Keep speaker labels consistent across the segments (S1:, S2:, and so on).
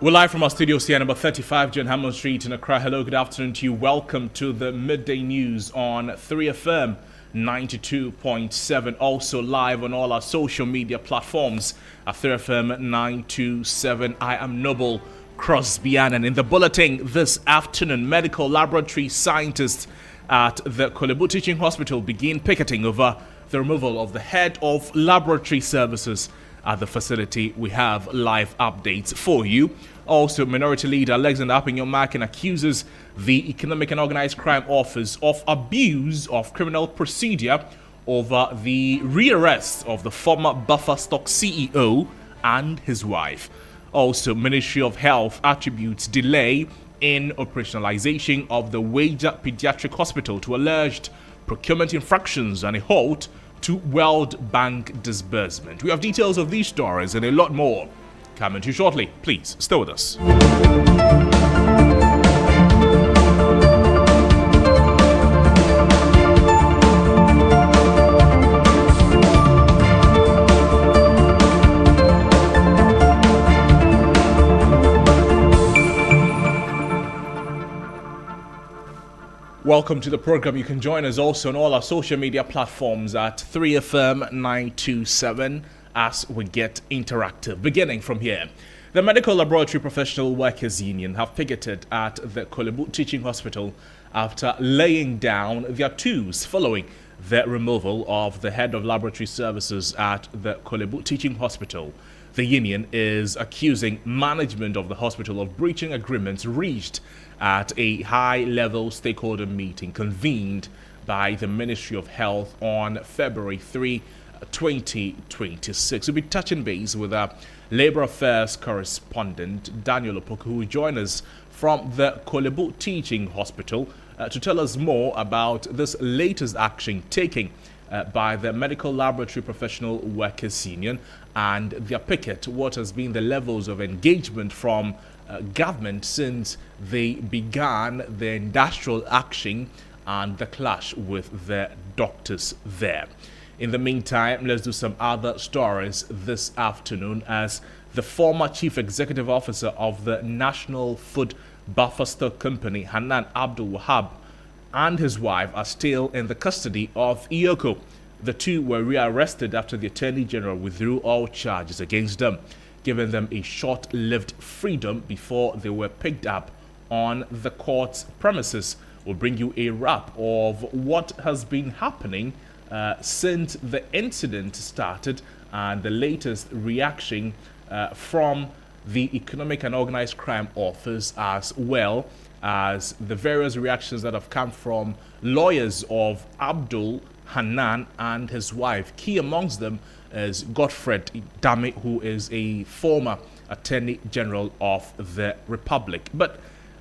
S1: We're live from our studios here, number 35, John Hammond Street in Accra. Hello, good afternoon to you. Welcome to the midday news on 3FM 92.7. Also live on all our social media platforms at 3FM 927. I am Noble Crosby Annan. In the bulletin this afternoon, medical laboratory scientists at the Kolebu Teaching Hospital begin picketing over the removal of the head of laboratory services at the facility. We have live updates for you. Also, Minority Leader Alexander Appiah-Markin accuses the Economic and Organized Crime Office of abuse of criminal procedure over the rearrest of the former Buffer Stock CEO and his wife. Also, Ministry of Health attributes delay in operationalization of the Wager Pediatric Hospital to alleged procurement infractions and a halt to World Bank disbursement. We have details of these stories and a lot more coming to you shortly. Please stay with us. Welcome to the program. You can join us also on all our social media platforms at 3FM 927 as we get interactive. Beginning from here, the Medical Laboratory Professional Workers Union have picketed at the Kolebu Teaching Hospital after laying down their tools following the removal of the head of laboratory services at the Kolebu Teaching Hospital. The union is accusing management of the hospital of breaching agreements reached at a high-level stakeholder meeting convened by the Ministry of Health on February 3, 2026. We'll be touching base with our Labour Affairs correspondent, Daniel Opoku, who will join us from the Kolebu Teaching Hospital to tell us more about this latest action taken by the Medical Laboratory Professional Workers Union and their picket. What has been the levels of engagement from government since they began the industrial action and the clash with the doctors there. In the meantime, let's do some other stories this afternoon as the former Chief Executive Officer of the National Food Buffer Stock Company, Hannan Abdul Wahab, and his wife are still in the custody of IOCO. The two were rearrested after the Attorney General withdrew all charges against them, giving them a short-lived freedom before they were picked up on the court's premises. We'll bring you a wrap of what has been happening since the incident started and the latest reaction from the Economic and Organized Crime Office, as well as the various reactions that have come from lawyers of Abdul, Hannan, and his wife. Key amongst them is Godfred Dame, who is a former Attorney General of the Republic. But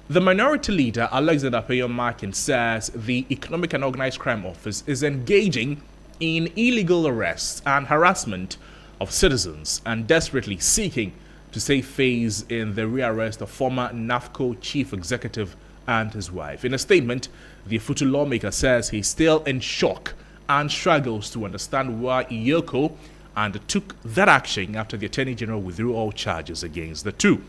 S1: the Minority Leader, Alexander Appiah-Markin, says the Economic and Organized Crime Office is engaging in illegal arrests and harassment of citizens and desperately seeking to save face in the rearrest of former NAFCO Chief Executive and his wife. In a statement, the Afutu lawmaker says he's still in shock and struggles to understand why IOCO undertook that action after the Attorney General withdrew all charges against the two.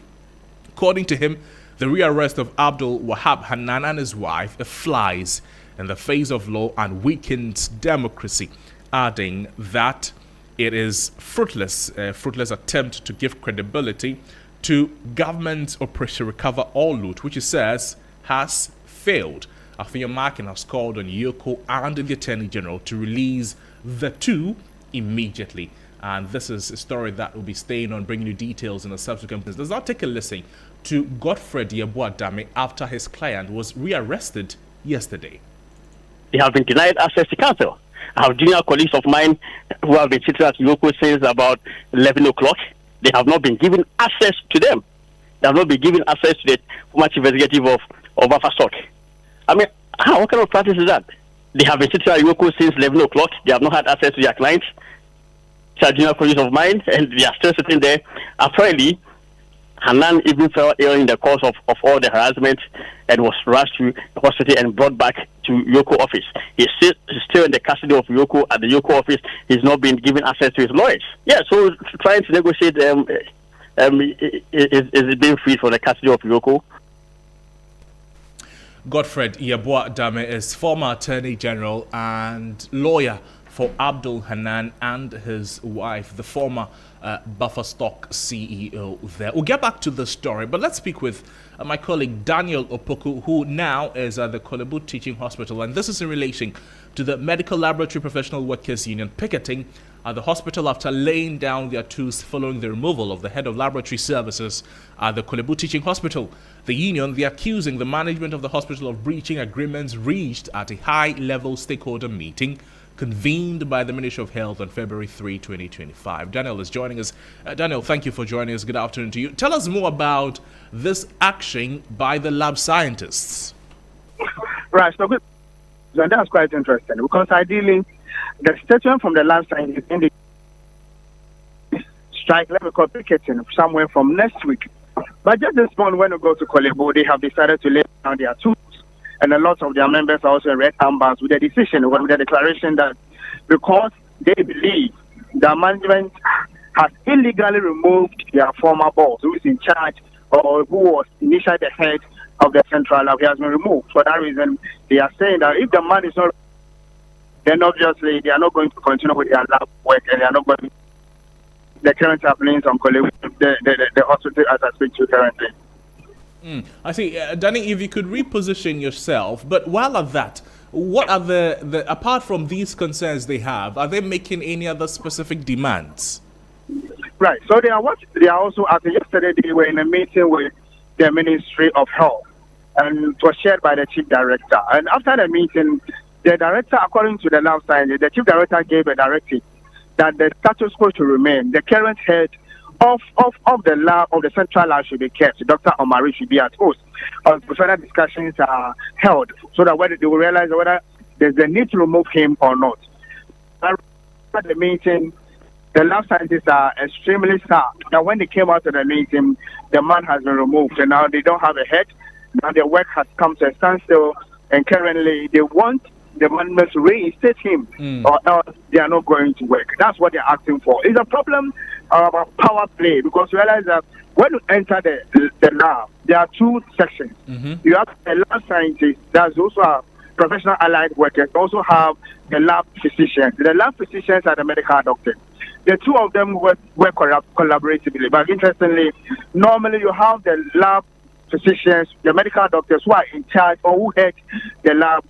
S1: According to him, the rearrest of Abdul Wahab, Hannan, and his wife flies in the face of law and weakens democracy, adding that it is fruitless attempt to give credibility to government's Operation Recover All Loot, which he says has failed. Appiah-Markin has called on IOCO and the Attorney General to release the two immediately. And this is a story that will be staying on, bringing you details in a subsequent. Let's now take a listen to Godfred Dame after his client was rearrested yesterday.
S2: They have been denied access to counsel. I have junior colleagues of mine who have been sitting at IOCO since about 11 o'clock. They have not been given access to them. They have not been given access to the former chief executive of Buffer Stock. I mean, what kind of practice is that? They have been sitting at IOCO since 11 o'clock. They have not had access to their clients. They are junior colleagues of mine, and they are still sitting there. Apparently, Hannan even fell ill in the course of all the harassment and was rushed to the hospital and brought back to IOCO office. He's still in the custody of IOCO at the IOCO office. He's not been given access to his lawyers. Yeah, so trying to negotiate is being freed from the custody of Yoko.
S1: Godfred Yeboah Dame is former Attorney General and lawyer for Abdul Hanan and his wife, the former Buffer Stock CEO there. We'll get back to the story, but let's speak with my colleague Daniel Opoku, who now is at the Kolebu Teaching Hospital, and this is in relation to the Medical Laboratory Professional Workers Union picketing at the hospital after laying down their tools following the removal of the head of laboratory services at the Kolebu Teaching Hospital. The union, they're accusing the management of the hospital of breaching agreements reached at a high-level stakeholder meeting convened by the Ministry of Health on February 3, 2025. Daniel is joining us. Daniel, thank you for joining us. Good afternoon to you. Tell us more about this action by the lab scientists.
S3: Right, so good. And that's quite interesting because ideally, the statement from the lab scientists in the strike, let me call picketing, somewhere from next week. But just this morning, when we go to Kolebu, they have decided to lay down their tools. And a lot of their members are also in red armbands with the decision, with the declaration that because they believe the management has illegally removed their former boss, who is in charge or who was initially the head of the central lab, he has been removed. For that reason, they are saying that if the man is not, then obviously they are not going to continue with their lab work and they are not going to the current happenings on the hospital as I speak to currently.
S1: I see. Danny, if you could reposition yourself, but while at that, what are the apart from these concerns they have, are they making any other specific demands?
S3: Right. So they are also, after yesterday, they were in a meeting with the Ministry of Health, and it was shared by the Chief Director. And after the meeting, the Director, according to the lab scientist, the Chief Director gave a directive that the status quo should remain. The current head of the lab, of the central lab, should be kept. Dr. Omari should be at host. Further discussions are held so that whether they will realize whether there's a need to remove him or not. At the meeting, the lab scientists are extremely sad that when they came out of the meeting, the man has been removed, and now they don't have a head. Now their work has come to a standstill, and currently they want the management to reinstate him, or else they are not going to work. That's what they're asking for. It's a problem about power play, because you realize that when you enter the lab, there are two sections. You have the lab scientists, there's also professional allied workers, also have the lab physicians. The lab physicians are the medical doctors. The two of them work collaboratively, but interestingly, normally you have the lab physicians, the medical doctors who are in charge or who head the lab.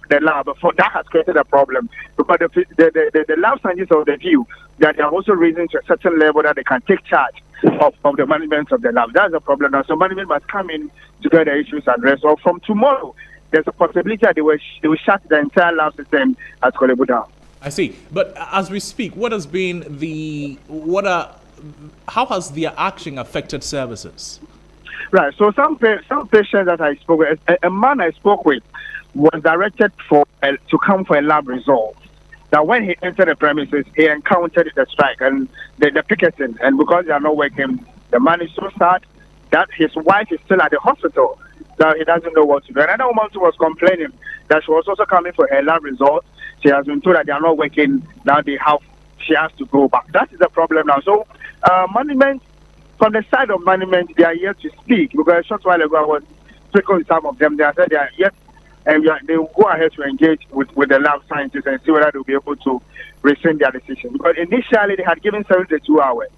S3: For that has created a problem because the lab scientists of the view that they are also raising to a certain level that they can take charge of the management of the lab. That's a problem now. So management must come in to get the issues addressed. Or from tomorrow, there's a possibility that they will shut the entire lab system at Kolebu down.
S1: I see. But as we speak, how has their action affected services?
S3: Right. So some patients that I spoke with, a man I spoke with was directed to come for a lab result. That when he entered the premises, he encountered the strike and the picketing, and because they are not working, the man is so sad that his wife is still at the hospital. That he doesn't know what to do. Another woman who was complaining that she was also coming for her lab result. She has been told that they are not working. Now she has to go back. That is the problem now. So management, from the side of management, they are yet to speak, because a short while ago I was speaking with some of them. They said they are yet, and they will go ahead to engage with the lab scientists and see whether they will be able to rescind their decision. Because initially they had given 72 hours,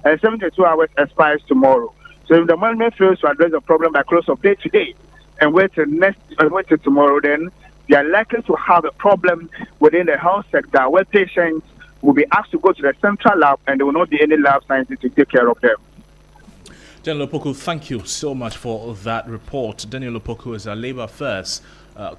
S3: and 72 hours expires tomorrow. So if the management fails to address the problem by close of day today and wait till tomorrow, then they are likely to have a problem within the health sector where patients will be asked to go to the central lab and there will not be any lab scientists to take care of them.
S1: Daniel Opoku, thank you so much for that report. Daniel Opoku is our Labour Affairs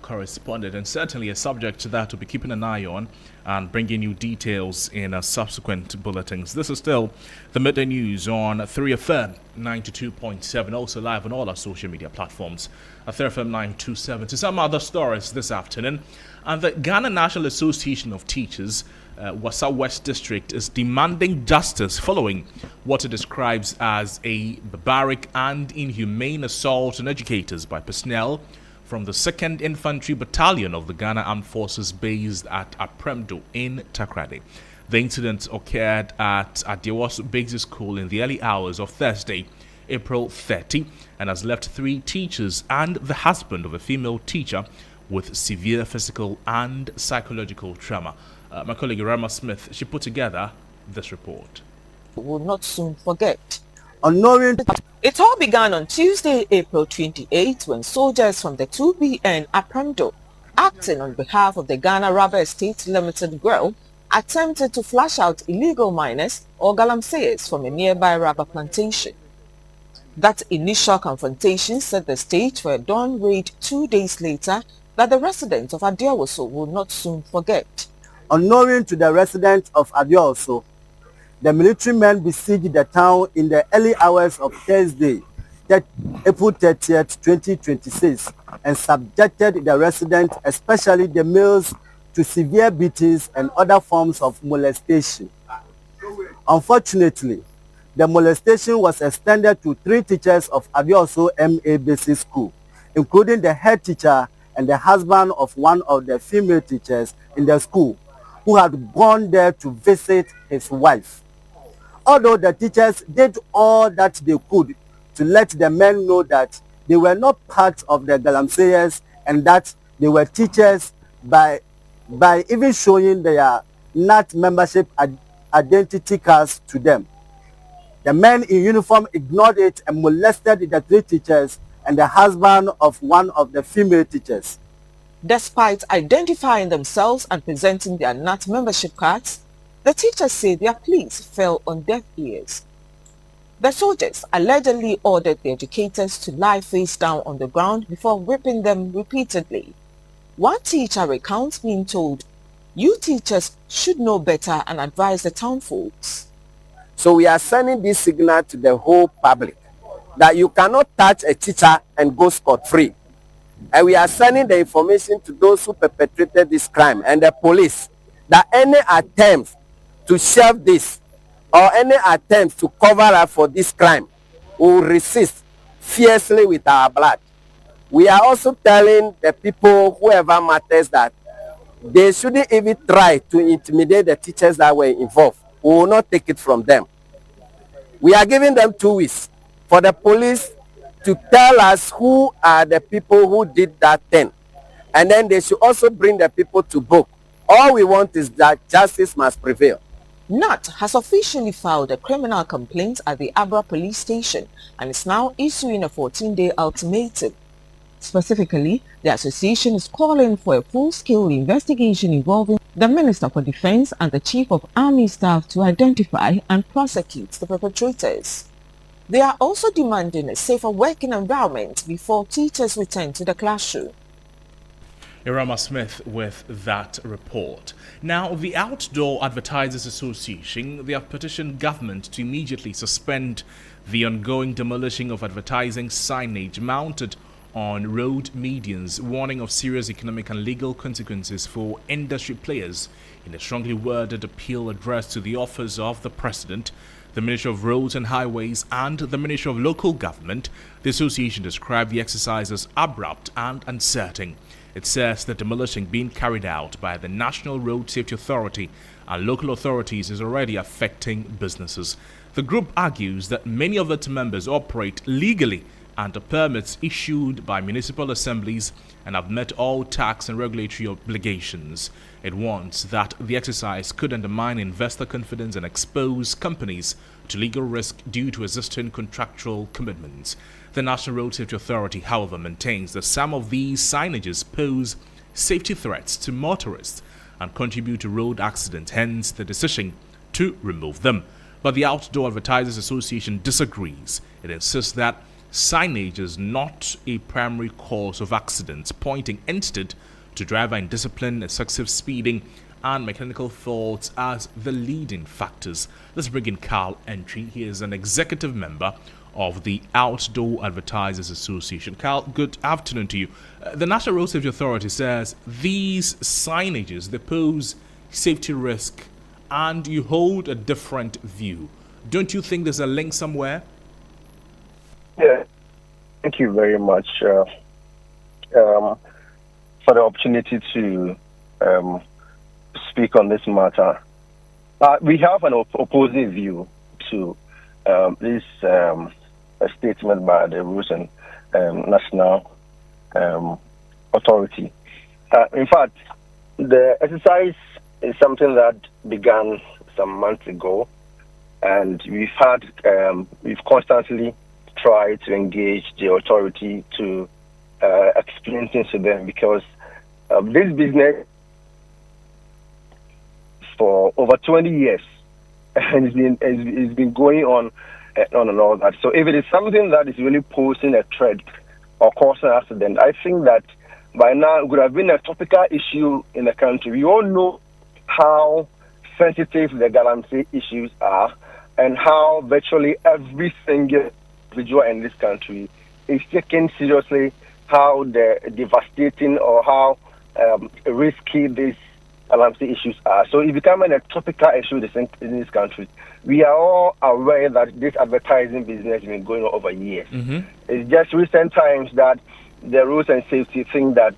S1: correspondent, and certainly a subject that we'll be keeping an eye on and bringing you details in subsequent bulletins. This is still the Midday News on 3FM 92.7, also live on all our social media platforms at 3FM 927. To some other stories this afternoon, and the Ghana National Association of Teachers Wassa West District is demanding justice following what it describes as a barbaric and inhumane assault on educators by personnel from the 2nd Infantry Battalion of the Ghana Armed Forces based at Apremdo in Takrady. The incident occurred at Adewosu Basic School in the early hours of Thursday, April 30 and has left 3 teachers and the husband of a female teacher with severe physical and psychological trauma. My colleague Rama Smith, she put together this report.
S4: Will not soon forget.
S5: It all began on Tuesday, April 28, when soldiers from the 2BN Aprando, acting on behalf of the Ghana Rubber Estate Limited GREL, attempted to flush out illegal miners or galamseyers from a nearby rubber plantation. That initial confrontation set the stage for a dawn raid 2 days later that the residents of Adiowoso will not soon forget.
S4: Unknowing to the residents of Adiowoso, the military men besieged the town in the early hours of Thursday, April 30th, 2026, and subjected the residents, especially the males, to severe beatings and other forms of molestation. Unfortunately, the molestation was extended to 3 teachers of Adiowoso MA Basic School, including the head teacher and the husband of one of the female teachers in the school, who had gone there to visit his wife. Although the teachers did all that they could to let the men know that they were not part of the galamseyers and that they were teachers by even showing their NAT membership identity cards to them. The men in uniform ignored it and molested the 3 teachers and the husband of one of the female teachers.
S5: Despite identifying themselves and presenting their NAT membership cards, the teachers say their pleas fell on deaf ears. The soldiers allegedly ordered the educators to lie face down on the ground before whipping them repeatedly. One teacher recounts being told, "You teachers should know better and advise the town folks."
S6: So we are sending this signal to the whole public that you cannot touch a teacher and go scot-free. And we are sending the information to those who perpetrated this crime and the police that any attempt to shelve this or any attempt to cover up for this crime will resist fiercely with our blood. We are also telling the people, whoever matters, that they shouldn't even try to intimidate the teachers that were involved. We will not take it from them. We are giving them 2 weeks for the police to tell us who are the people who did that thing. And then they should also bring the people to book. All we want is that justice must prevail.
S5: NAT has officially filed a criminal complaint at the Abra police station and is now issuing a 14-day ultimatum. Specifically, the association is calling for a full-scale investigation involving the Minister for Defense and the Chief of Army Staff to identify and prosecute the perpetrators. They are also demanding a safer working environment before teachers return to the classroom.
S1: Rama Smith with that report. Now, the Outdoor Advertisers Association, they have petitioned government to immediately suspend the ongoing demolishing of advertising signage mounted on road medians, warning of serious economic and legal consequences for industry players. In a strongly worded appeal addressed to the office of the President, the Ministry of Roads and Highways and the Ministry of Local Government, the association described the exercise as abrupt and uncertain. It says the demolition being carried out by the National Road Safety Authority and local authorities is already affecting businesses. The group argues that many of its members operate legally under permits issued by municipal assemblies and have met all tax and regulatory obligations. It warns that the exercise could undermine investor confidence and expose companies to legal risk due to existing contractual commitments. The National Road Safety Authority, however, maintains that some of these signages pose safety threats to motorists and contribute to road accidents, hence the decision to remove them. But the Outdoor Advertisers Association disagrees. It insists that signage is not a primary cause of accidents, pointing instead to driver indiscipline, excessive speeding, and mechanical faults as the leading factors. Let's bring in Carl Entry. He is an executive member of the Outdoor Advertisers Association. Carl, good afternoon to you. The National Road Safety Authority says these signages, they pose safety risk, and you hold a different view. Don't you think there's a link somewhere?
S7: Yeah, thank you very much for the opportunity to speak on this matter. We have an opposing view to this a statement by the Rules and National Authority. In fact, the exercise is something that began some months ago, and we've constantly tried to engage the authority to explain things to them, because this business for over 20 years and it's been going on and all that. So if it is something that is really posing a threat or causing an accident, I think that by now it would have been a topical issue in the country. We all know how sensitive the galamsey issues are and how virtually every single individual in this country is taken seriously, how devastating or how risky these galamsey issues are. So it's becoming a topical issue in this country. We are all aware that this advertising business has been going on over years. Mm-hmm. It's just recent times that the rules and safety think that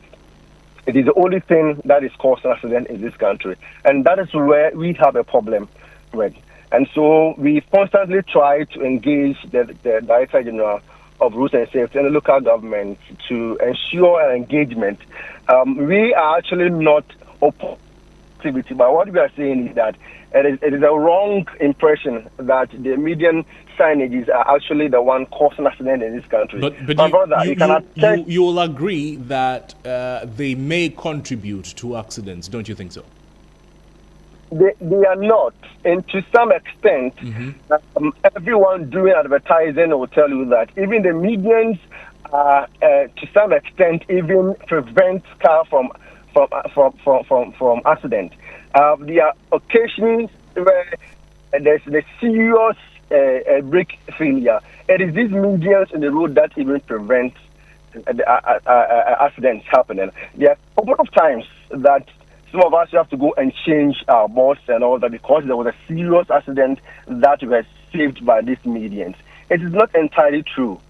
S7: it is the only thing that is causing accident in this country. And that is where we have a problem with. And so we constantly try to engage the Director General of Rules and Safety and the local government to ensure an engagement. We are actually not opposed to activity, but what we are saying is that it is a wrong impression that the median signages are actually the one causing accident in this country.
S1: But you will agree that they may contribute to accidents, don't you think so?
S7: They are not, and to some extent, everyone doing advertising will tell you that even the medians, to some extent, even prevent car from accident. There are occasions where there's the serious brake failure. It is these medians in the road that even prevent accidents happening. There are a couple of times that some of us have to go and change our boards and all that because there was a serious accident that was saved by these medians. It is not entirely true.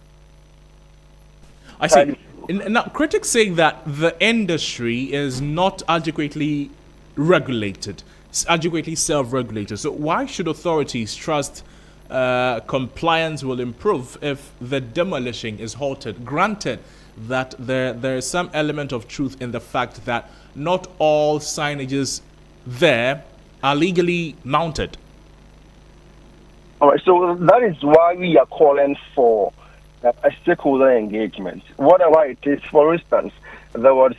S1: I see. Now, critics say that the industry is not adequately regulated, adequately self-regulated. So why should authorities trust compliance will improve if the demolition is halted? Granted that there is some element of truth in the fact that not all signages there are legally mounted.
S7: All right, so that is why we are calling for a stakeholder engagement. Whatever it is, for instance, there was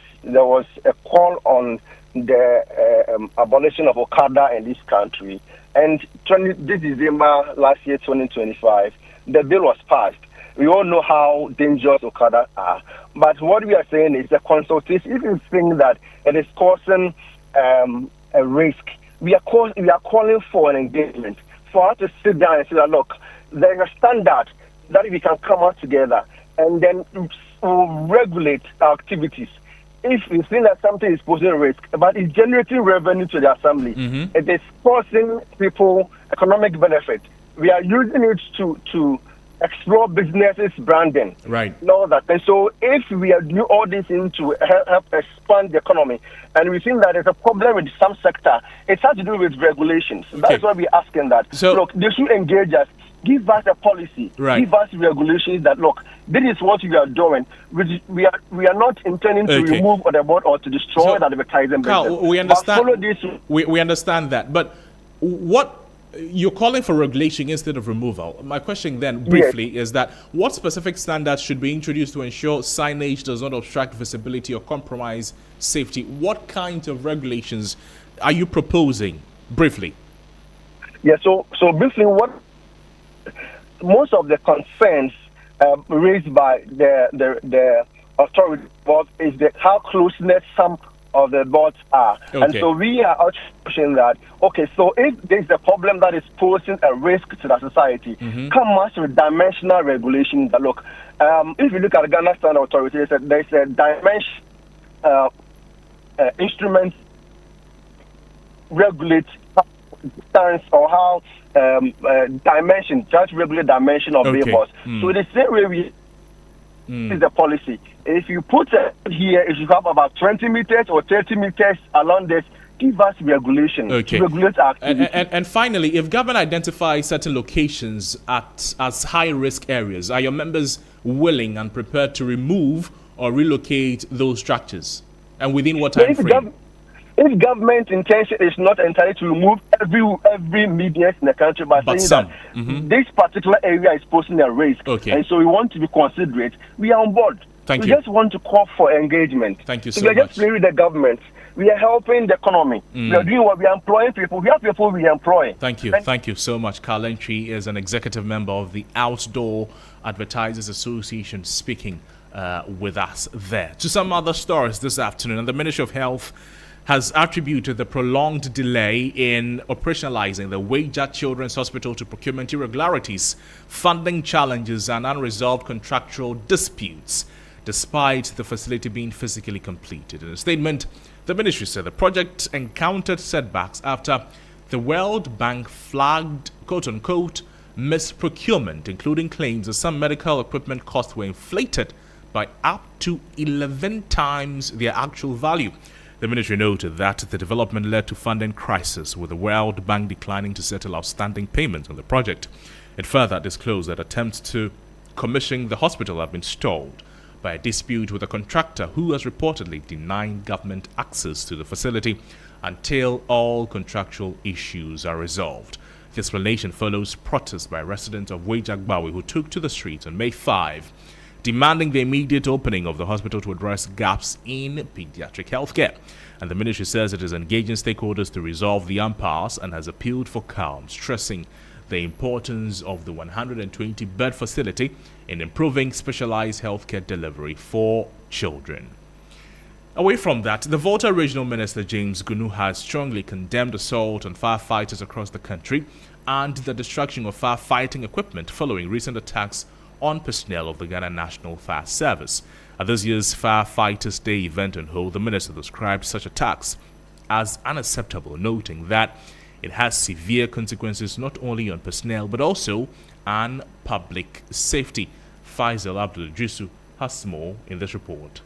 S7: a call on the abolition of Okada in this country, and this December last year, 2025, the bill was passed. We all know how dangerous Okada are, but what we are saying is the consultation. If you think that it is causing a risk, we are calling for an engagement for us to sit down and say that look, there is a standard that we can come out together and then regulate our activities. If we think that something is posing a risk, but it's generating revenue to the assembly, it is causing people economic benefit. We are using it to explore businesses' branding,
S1: right?
S7: And all that. And so, if we are doing all this to help expand the economy, and we think that there's a problem with some sector, it has to do with regulations. Okay. That's why we're asking that. So, look, they should engage us. Give us a policy. Right. Give us regulations that look, this is what we are doing. We are not intending to remove the board or to destroy the advertising business.
S1: We understand. We understand that, but what you're calling for regulation instead of removal. My question then, briefly, is that what specific standards should be introduced to ensure signage does not obstruct visibility or compromise safety? What kinds of regulations are you proposing, briefly?
S7: Yeah. So briefly, what most of the concerns raised by the authority board is how close-knit some of the boards are. Okay. And so we are pushing that, so if there's a problem that is posing a risk to the society, come up with dimensional regulation that look, if you look at the Ghana Standard Authority, there's a dimension instrument regulate distance or how just regular dimension of billboards. So the same way we is the policy. If you put it here, if you have about 20 meters or 30 meters along this, give us regulation to regulate our activity.
S1: And finally, if government identifies certain locations as high-risk areas, are your members willing and prepared to remove or relocate those structures? And within what time frame?
S7: If government intention is not entirely to remove every medium in the country, but saying
S1: some.
S7: that this particular area is posing a risk, and so we want to be considerate, we are on board.
S1: Thank
S7: we
S1: you.
S7: just want to call for engagement.
S1: Thank you so
S7: we are
S1: much.
S7: just playing with the government. We are helping the economy. We are doing what we are employing people. We have people we employ.
S1: Thank you. Thank you so much. Carl Entry is an executive member of the Outdoor Advertisers Association speaking with us there. To some other stories this afternoon, and the Ministry of Health has attributed the prolonged delay in operationalizing the Weija Children's Hospital to procurement irregularities, funding challenges, and unresolved contractual disputes, despite the facility being physically completed. In a statement, the ministry said the project encountered setbacks after the World Bank flagged, quote-unquote, misprocurement, including claims that some medical equipment costs were inflated by up to 11 times their actual value. The ministry noted that the development led to funding crisis, with the World Bank declining to settle outstanding payments on the project. It further disclosed that attempts to commission the hospital have been stalled by a dispute with a contractor who has reportedly denied government access to the facility until all contractual issues are resolved. The explanation follows protests by residents of Weija who took to the streets on May 5, demanding the immediate opening of the hospital to address gaps in pediatric healthcare. And the ministry says it is engaging stakeholders to resolve the impasse and has appealed for calm, stressing the importance of the 120-bed facility in improving specialized healthcare delivery for children. Away from that, the Volta Regional Minister James Gunu has strongly condemned assault on firefighters across the country and the destruction of firefighting equipment following recent attacks on personnel of the Ghana National Fire Service. At this year's Firefighters Day event on Hull, the minister described such attacks as unacceptable, noting that it has severe consequences not only on personnel but also on public safety. Faisal Abdul-Jisu has more in this report.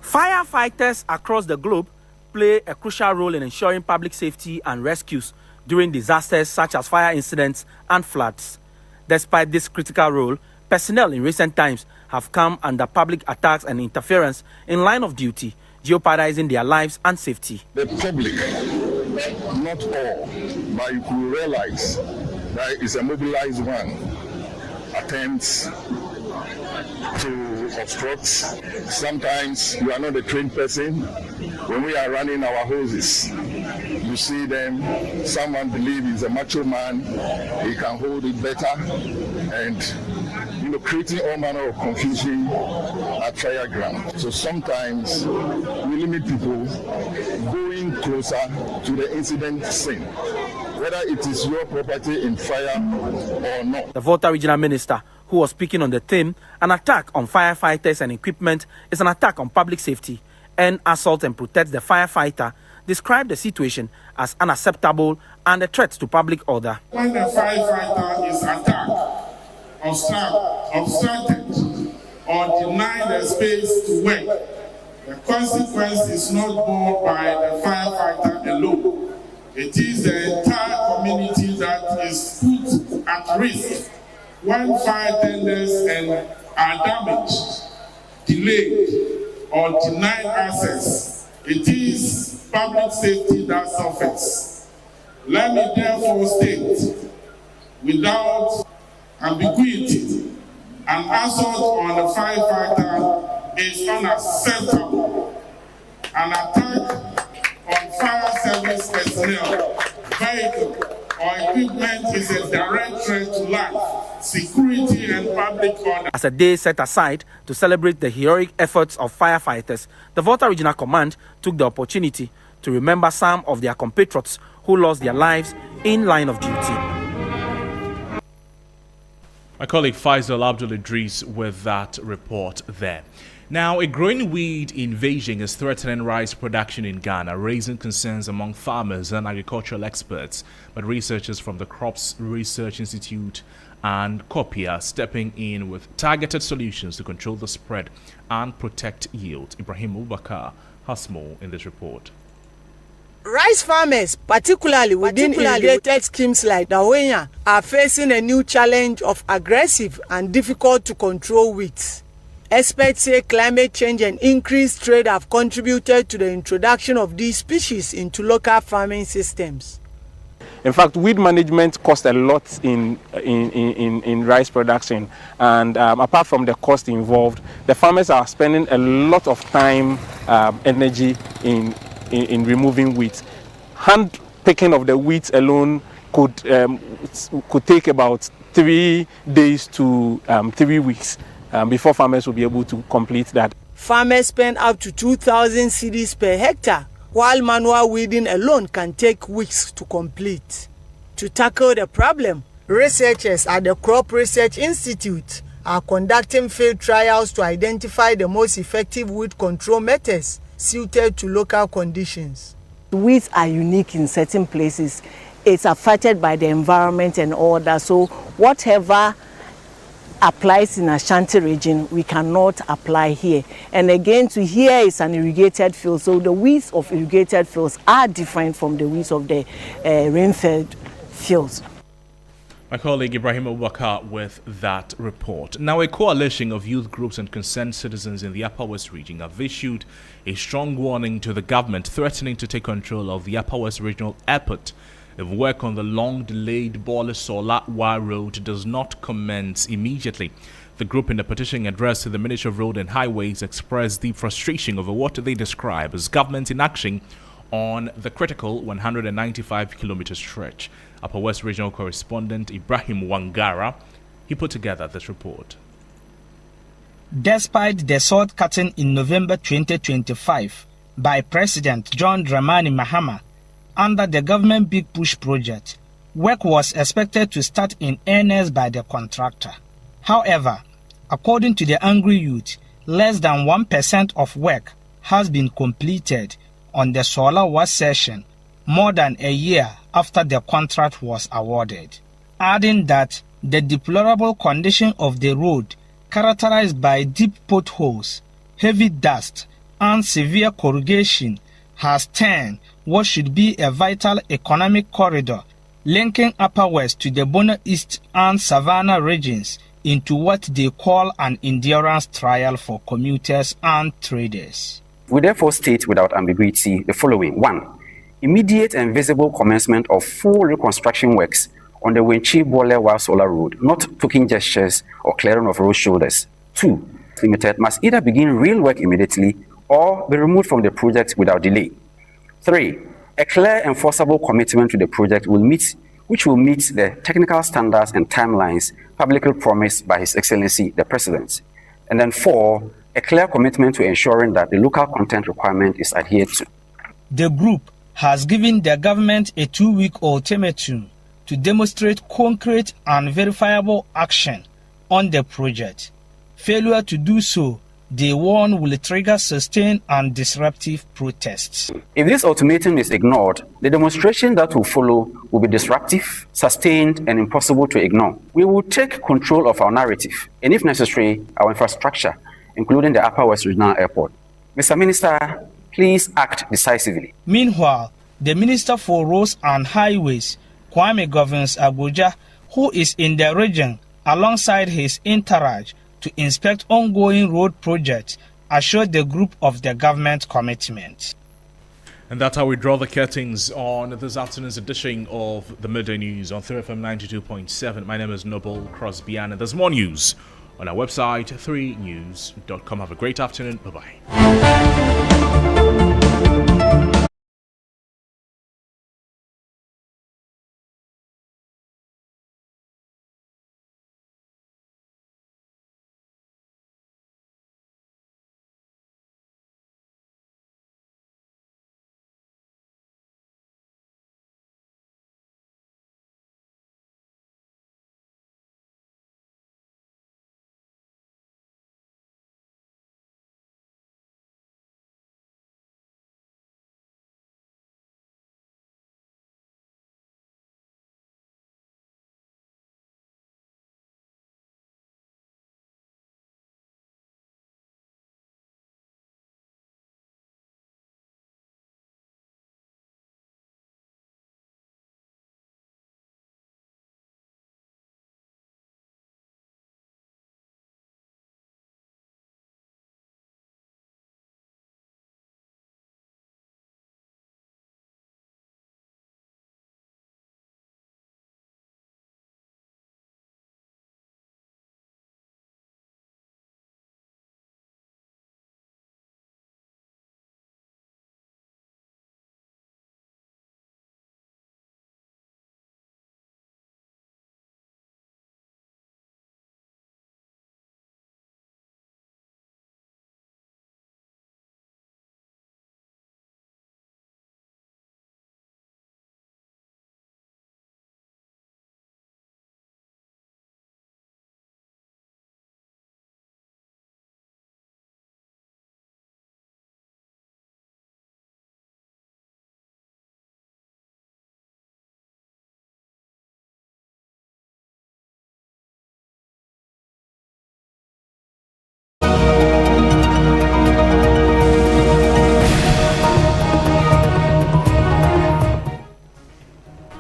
S8: Firefighters across the globe play a crucial role in ensuring public safety and rescues during disasters such as fire incidents and floods. Despite this critical role, personnel in recent times have come under public attacks and interference in line of duty, jeopardizing their lives and safety.
S9: The public, not all, but you could realize that it's a mobilized one, attempts to obstruct. Sometimes you are not a trained person. When we are running our hoses, you see them, someone believes he's a macho man, he can hold it better, and creating all manner of confusion at trial ground. So sometimes we limit people going closer to the incident scene, whether it is your property in fire or not.
S8: The Volta Regional Minister, who was speaking on the theme, an attack on firefighters and equipment is an attack on public safety and assault and protect the firefighter, described the situation as unacceptable and a threat to public order.
S10: When the firefighter is attacked, obstructed, or denied the space to work, the consequence is not borne by the firefighter alone. It is the entire community that is put at risk when fire tenders are damaged, delayed, or denied access. It is public safety that suffers. Let me therefore state, without ambiguity, an assault on the firefighter is unacceptable. An attack on fire service personnel, vehicle, or equipment is a direct threat to life, security, and public order.
S8: As a day set aside to celebrate the heroic efforts of firefighters, the Volta Regional Command took the opportunity to remember some of their compatriots who lost their lives in line of duty.
S1: My colleague Faisal Abdul-Idris with that report there. Now, a growing weed invasion is threatening rice production in Ghana, raising concerns among farmers and agricultural experts. But researchers from the Crops Research Institute and COPIA are stepping in with targeted solutions to control the spread and protect yield. Ibrahim Ubakar has more in this report.
S11: Rice farmers, particularly within irrigated schemes like Dawenya, are facing a new challenge of aggressive and difficult to control weeds. Experts say climate change and increased trade have contributed to the introduction of these species into local farming systems.
S8: In fact, weed management costs a lot in rice production, and apart from the cost involved, the farmers are spending a lot of time, energy in removing weeds. Hand picking of the weeds alone could take about 3 days to 3 weeks before farmers will be able to complete that.
S11: Farmers spend up to 2,000 cedis per hectare, while manual weeding alone can take weeks to complete. To tackle the problem, researchers at the Crop Research Institute are conducting field trials to identify the most effective weed control methods suited to local conditions.
S12: Weeds are unique in certain places. It's affected by the environment and all that. So whatever applies in Ashanti region, we cannot apply here. And again, to here is an irrigated field. So the weeds of irrigated fields are different from the weeds of the rain-fed fields.
S1: My colleague Ibrahim Abubakar with that report. Now, a coalition of youth groups and concerned citizens in the Upper West region have issued a strong warning to the government, threatening to take control of the Upper West Regional Airport if work on the long-delayed Bole-Sola-Wa road does not commence immediately. The group, in the petition addressed to the Ministry of Road and Highways, expressed deep frustration over what they describe as government inaction on the critical 195-kilometer stretch. Upper West Regional correspondent Ibrahim Wangara, he put together this report.
S13: Despite the sword cutting in November 2025 by President John Dramani Mahama under the government Big Push project, work was expected to start in earnest by the contractor. However, according to the angry youth, less than 1% of work has been completed on the Sola-Wa section more than a year after the contract was awarded, adding that the deplorable condition of the road, characterized by deep potholes, heavy dust, and severe corrugation, has turned what should be a vital economic corridor linking Upper West to the Bono East and Savannah regions into what they call an endurance trial for commuters and traders.
S14: We therefore state without ambiguity the following. 1. Immediate and visible commencement of full reconstruction works on the Wenchi-Bole-Wa Solar Road, not token gestures or clearing of road shoulders. 2. Limited must either begin real work immediately or be removed from the project without delay. 3. A clear enforceable commitment to the project which will meet the technical standards and timelines publicly promised by His Excellency the President. And then 4. A clear commitment to ensuring that the local content requirement is adhered to.
S13: The group has given the government a 2-week ultimatum to demonstrate concrete and verifiable action on the project. Failure to do so, they warn, will trigger sustained and disruptive protests.
S14: If this ultimatum is ignored, the demonstration that will follow will be disruptive, sustained, and impossible to ignore. We will take control of our narrative, and if necessary, our infrastructure, including the Upper West Regional Airport. Mr. Minister, please act decisively.
S13: Meanwhile, the Minister for Roads and Highways, Kwame Govins Abuja, who is in the region alongside his entourage to inspect ongoing road projects, assured the group of the government commitment.
S1: And that's how we draw the curtains on this afternoon's edition of the Midday News on 3FM 92.7. My name is Noble Crosby Annan. There's more news on our website, 3news.com. Have a great afternoon. Bye-bye.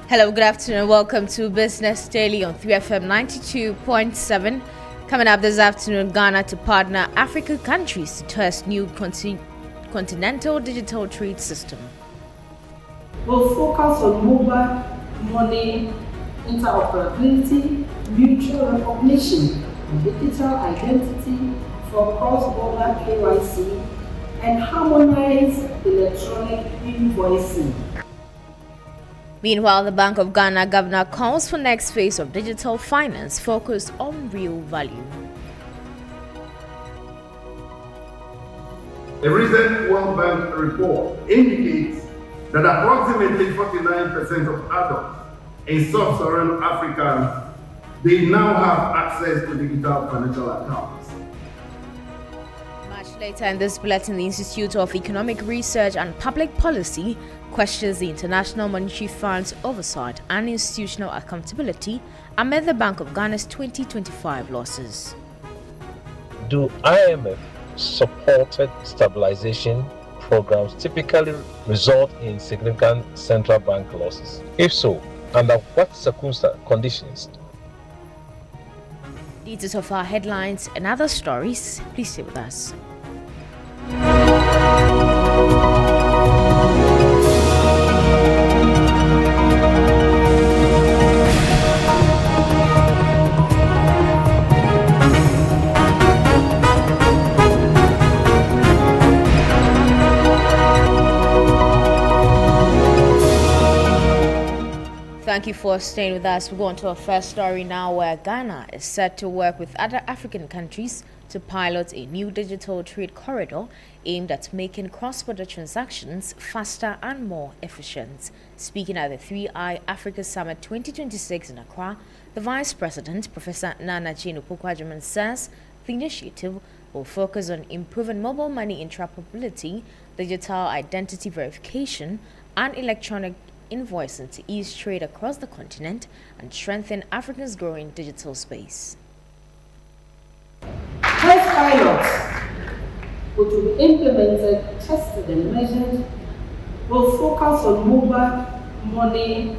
S15: Hello, good afternoon. Welcome to Business Daily on 3FM 92.7. Coming up this afternoon, Ghana to partner African countries to test new continental digital trade system.
S16: We'll focus on mobile money, interoperability, mutual recognition, digital identity for cross-border KYC, and harmonize electronic invoicing.
S15: Meanwhile, the Bank of Ghana governor calls for next phase of digital finance focused on real value.
S17: A recent World Bank report indicates that approximately 49% of adults in sub-Saharan Africa, they now have access to digital financial accounts.
S15: Much later in this bulletin, the Institute of Economic Research and Public Policy questions the International Monetary Fund's oversight and institutional accountability amid the Bank of Ghana's 2025 losses.
S18: Do IMF supported stabilization programs typically result in significant central bank losses? If so, under what conditions?
S15: Details of our headlines and other stories, please stay with us. Thank you for staying with us. We go on to our first story now, where Ghana is set to work with other African countries to pilot a new digital trade corridor aimed at making cross-border transactions faster and more efficient. Speaking at the 3I Africa Summit 2026 in Accra, the Vice President, Professor Nana Jane Opoku-Agyeman, says the initiative will focus on improving mobile money interoperability, digital identity verification, and electronic invoicing to ease trade across the continent and strengthen Africa's growing digital space.
S16: Test pilots, which will be implemented, tested and measured, will focus on mobile money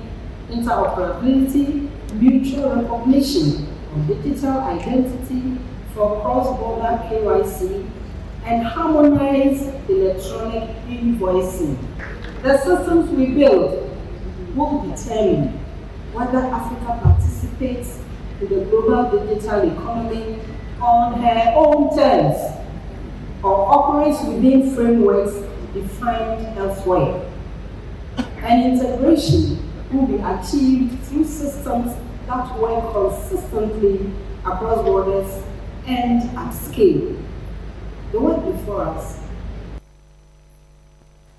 S16: interoperability, mutual recognition of digital identity for cross-border KYC, and harmonize electronic invoicing. The systems we build will determine whether Africa participates in the global digital economy on her own terms or operates within frameworks defined elsewhere. And integration will be achieved through systems that work consistently across borders and at scale. The work before us.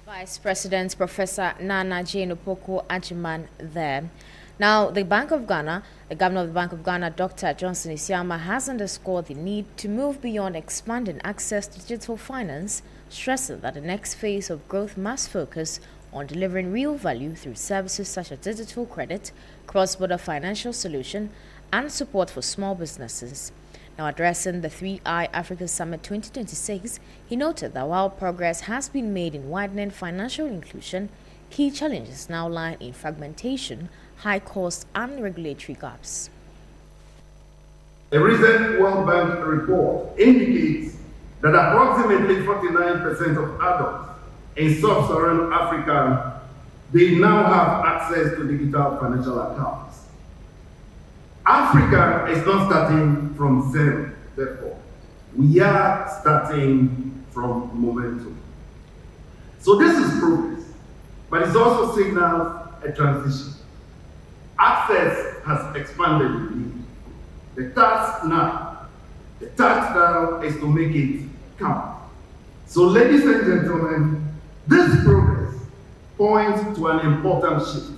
S15: Vice President Professor Nana Jane Opoku-Agyeman there. Now, the Bank of Ghana, the Governor of the Bank of Ghana, Dr. Johnson Isiama, has underscored the need to move beyond expanding access to digital finance, stressing that the next phase of growth must focus on delivering real value through services such as digital credit, cross-border financial solution, and support for small businesses. Now, addressing the 3I Africa Summit 2026, he noted that while progress has been made in widening financial inclusion, key challenges now lie in fragmentation, high cost, and regulatory gaps.
S17: A recent World Bank report indicates that approximately 49% of adults in sub-Saharan Africa, they now have access to digital financial accounts. Africa is not starting from zero, therefore. We are starting from momentum. So this is progress, but it also signals a transition. Access has expanded indeed. The task now is to make it count. So ladies and gentlemen, this progress points to an important shift.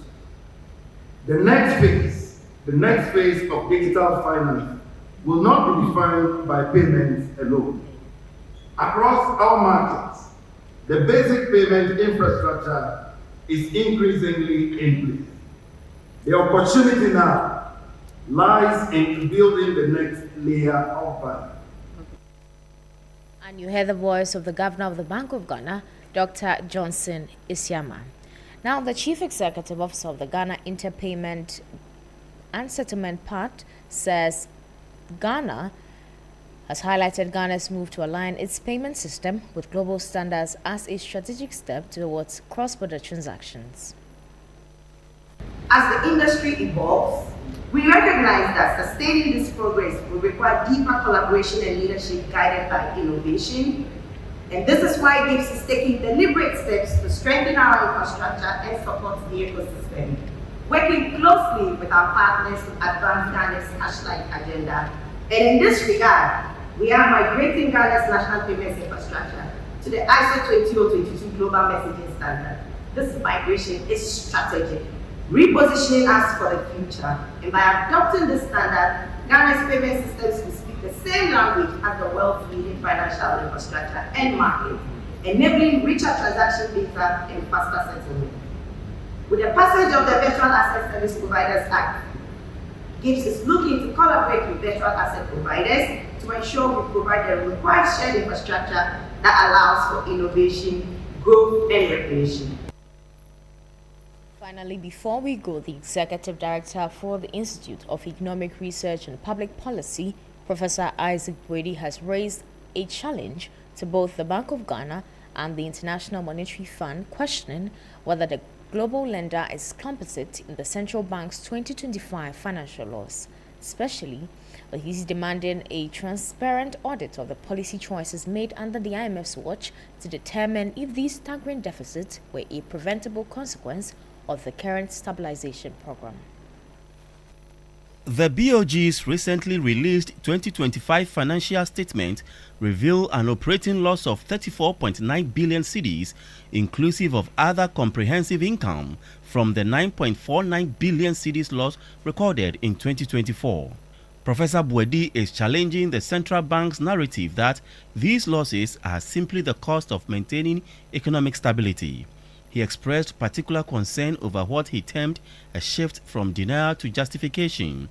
S17: The next phase of digital finance will not be defined by payments alone. Across our markets, the basic payment infrastructure is increasingly in place. The opportunity now lies in building the next layer of value.
S15: And you hear the voice of the Governor of the Bank of Ghana, Dr. Johnson Isiama. Now, the Chief Executive Officer of the Ghana Interpayment and Settlement Part says Ghana has highlighted Ghana's move to align its payment system with global standards as a strategic step towards cross-border transactions.
S19: As the industry evolves, we recognize that sustaining this progress will require deeper collaboration and leadership guided by innovation. And this is why GIPS is taking deliberate steps to strengthen our infrastructure and support the ecosystem, working closely with our partners to advance Ghana's cash-like agenda. And in this regard, we are migrating Ghana's national payments infrastructure to the ISO 20022 Global Messaging Standard. This migration is strategic, repositioning us for the future. And by adopting this standard, Ghana's payment systems will speak the same language as the world's leading financial infrastructure and market, enabling richer transaction data and faster settlement. With the passage of the Virtual Asset Service Providers Act, GIPS is looking to collaborate with virtual asset providers to ensure we provide the required shared infrastructure that allows for innovation, growth, and recreation.
S15: Finally, before we go, the Executive Director for the Institute of Economic Research and Public Policy, Professor Isaac Boedi, has raised a challenge to both the Bank of Ghana and the International Monetary Fund, questioning whether the global lender is complicit in the central bank's 2025 financial loss, especially when he's demanding a transparent audit of the policy choices made under the IMF's watch to determine if these staggering deficits were a preventable consequence of the current stabilization program.
S20: The BOG's recently released 2025 financial statement revealed an operating loss of 34.9 billion cedis, inclusive of other comprehensive income, from the 9.49 billion cedis loss recorded in 2024. Professor Boedi is challenging the central bank's narrative that these losses are simply the cost of maintaining economic stability. He expressed particular concern over what he termed a shift from denial to justification.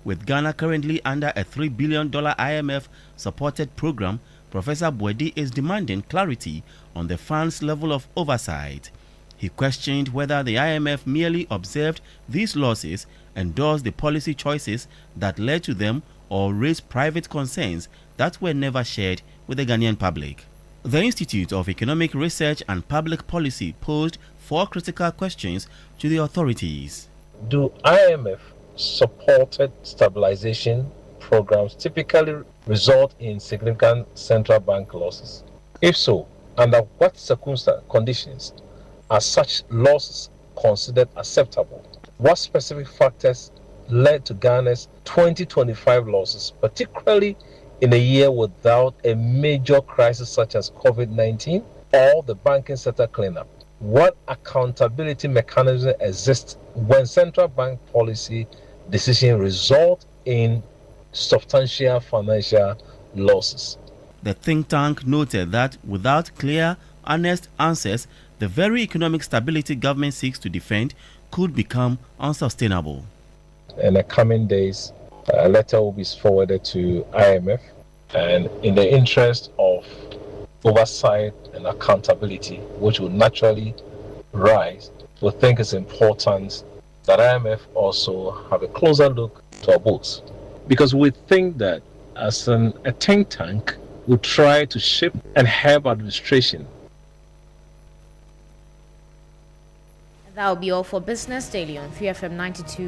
S20: With Ghana currently under a $3 billion IMF-supported program, Professor Boedi is demanding clarity on the fund's level of oversight. He questioned whether the IMF merely observed these losses, endorsed the policy choices that led to them, or raised private concerns that were never shared with the Ghanaian public. The Institute of Economic Research and Public Policy posed 4 critical questions to the authorities.
S18: Do IMF-supported stabilization programs typically result in significant central bank losses? If so, under what conditions are such losses considered acceptable? What specific factors led to Ghana's 2025 losses, particularly in a year without a major crisis such as COVID-19 or the banking sector cleanup? What accountability mechanism exists when central bank policy decisions result in substantial financial losses?
S20: The think tank noted that without clear, honest answers, the very economic stability government seeks to defend could become unsustainable.
S18: In the coming days, a letter will be forwarded to IMF, and in the interest of oversight and accountability, which will naturally rise, we think it's important that IMF also have a closer look to our books, because we think that as a think tank, we try to shape and help administration.
S15: That will be all for Business Daily on 3FM 92.